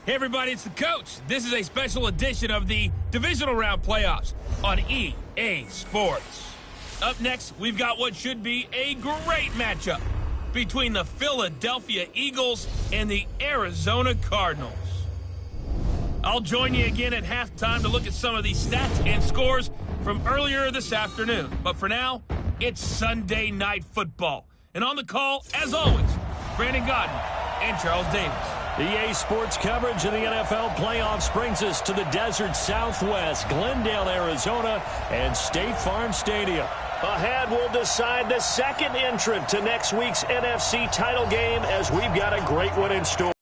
Hey everybody, it's the coach. This is a special edition of the Divisional Round Playoffs on EA Sports. Up next, we've got what should be a great matchup between the Philadelphia Eagles and the Arizona Cardinals. I'll join you again at halftime to look at some of these stats and scores from earlier this afternoon. But for now, it's Sunday Night Football. And on the call, as always, Brandon Godden and Charles Davis. EA Sports coverage of the NFL playoffs brings us to the desert Southwest, Glendale, Arizona, and State Farm Stadium. Ahead, we'll decide the second entrant to next week's NFC title game as we've got a great one in store.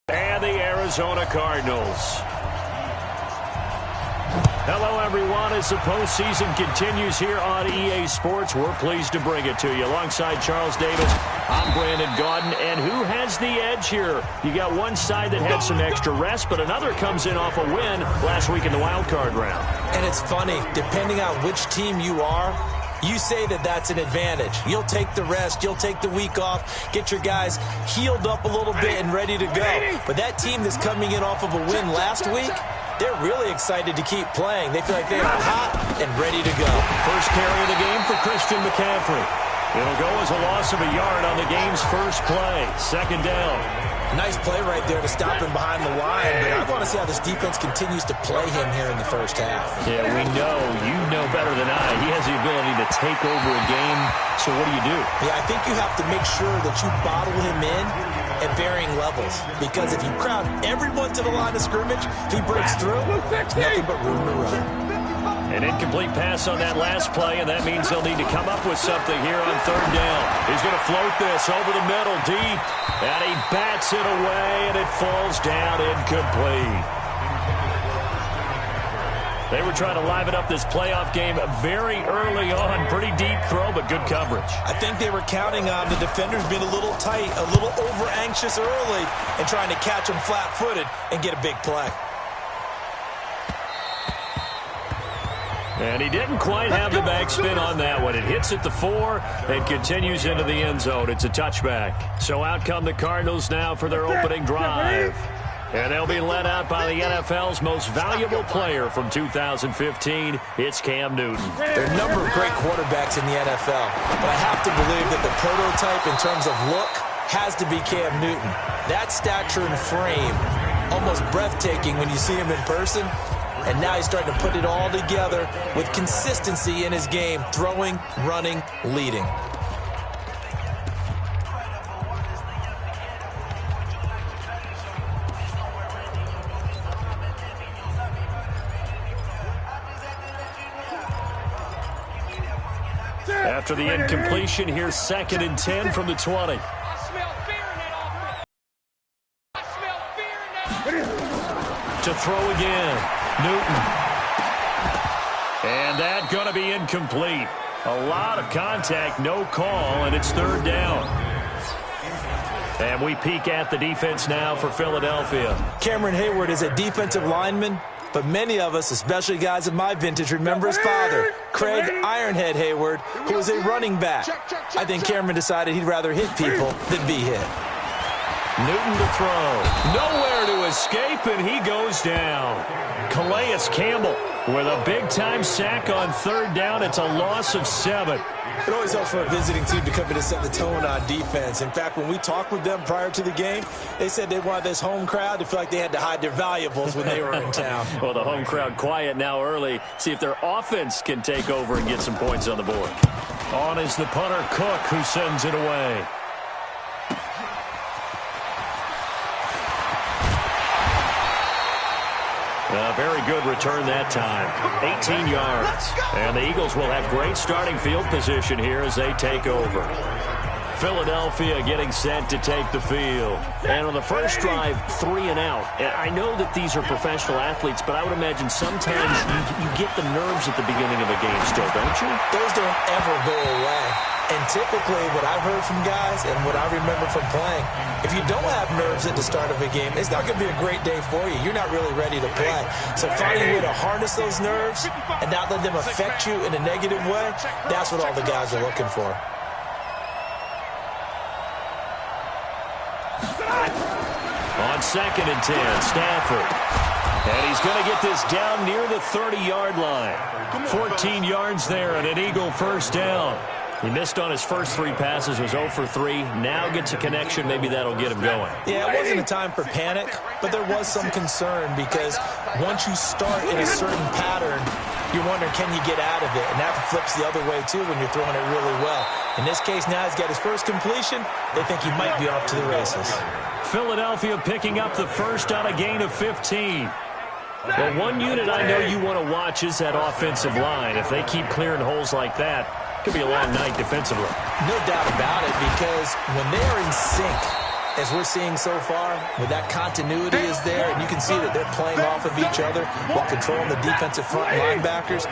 And the Arizona Cardinals. Hello, everyone. As the postseason continues here on EA Sports, we're pleased to bring it to you. Alongside Charles Davis, I'm Brandon Godden. And who has the edge here? You got one side that had some extra rest, but another comes in off a win last week in the wild card round. And it's funny, depending on which team you are, you say that that's an advantage. You'll take the rest. You'll take the week off. Get your guys healed up a little bit and ready to go. But that team that's coming in off of a win last week, they're really excited to keep playing. They feel like they are hot and ready to go. First carry of the game for Christian McCaffrey. It'll go as a loss of a yard on the game's first play. Second down. Nice play right there to stop him behind the line, but I want to see how this defense continues to play him here in the first half. Yeah, we know. You know better than I. He has the ability to take over a game, so what do? Yeah, I think you have to make sure that you bottle him in at varying levels, because if you crowd everyone to the line of scrimmage, if he breaks through, nothing but room to run. An incomplete pass on that last play, and that means they'll need to come up with something here on third down. He's going to float this over the middle, deep, and he bats it away, and it falls down incomplete. They were trying to liven up this playoff game very early on. Pretty deep throw, but good coverage. I think they were counting on the defenders being a little tight, a little over-anxious early, and trying to catch them flat-footed and get a big play. And he didn't quite have the backspin on that one. It hits at the 4 and continues into the end zone. It's a touchback. So out come the Cardinals now for their opening drive. And they'll be led out by the NFL's most valuable player from 2015. It's Cam Newton. There are a number of great quarterbacks in the NFL, but I have to believe that the prototype in terms of look has to be Cam Newton. That stature and frame, almost breathtaking when you see him in person. And now he's starting to put it all together with consistency in his game, throwing, running, leading. After the incompletion, here's 2nd and 10 from the 20. To throw again. Newton. And that going to be incomplete. A lot of contact, no call, and it's third down. And we peek at the defense now for Philadelphia. Cameron Hayward is a defensive lineman, but many of us, especially guys of my vintage, remember his father, Craig Ironhead Hayward, who was a running back. I think Cameron decided he'd rather hit people than be hit. Newton to throw. Nowhere to escape, and he goes down. Calais Campbell with a big-time sack on third down. It's a loss of 7. It always helps for a visiting team to come in and set the tone on defense. In fact, when we talked with them prior to the game, they said they wanted this home crowd to feel like they had to hide their valuables when they were in town. Well, the home crowd quiet now early. See if their offense can take over and get some points on the board. On is the punter, Cook, who sends it away. A very good return that time. 18 yards. And the Eagles will have great starting field position here as they take over. Philadelphia getting set to take the field. And on the first drive, 3 and out. And I know that these are professional athletes, but I would imagine sometimes you get the nerves at the beginning of a game still, don't you? Those don't ever go away. And typically what I've heard from guys and what I remember from playing, if you don't have nerves at the start of a game, it's not going to be a great day for you. You're not really ready to play. So finding a way to harness those nerves and not let them affect you in a negative way, that's what all the guys are looking for. On 2nd and 10, Stafford. And he's going to get this down near the 30-yard line. 14 yards there and an Eagle first down. He missed on his first 3 passes, was 0 for 3. Now gets a connection. Maybe that'll get him going. Yeah, it wasn't a time for panic, but there was some concern because once you start in a certain pattern, you're wondering, can you get out of it? And that flips the other way, too, when you're throwing it really well. In this case, now he's got his first completion. They think he might be off to the races. Philadelphia picking up the first on a gain of 15. Well, one unit I know you want to watch is that offensive line. If they keep clearing holes like that, it could be a long night defensively. No doubt about it, because when they're in sync, as we're seeing so far, with that continuity is there, and you can see that they're playing off of each other while controlling the defensive front linebackers.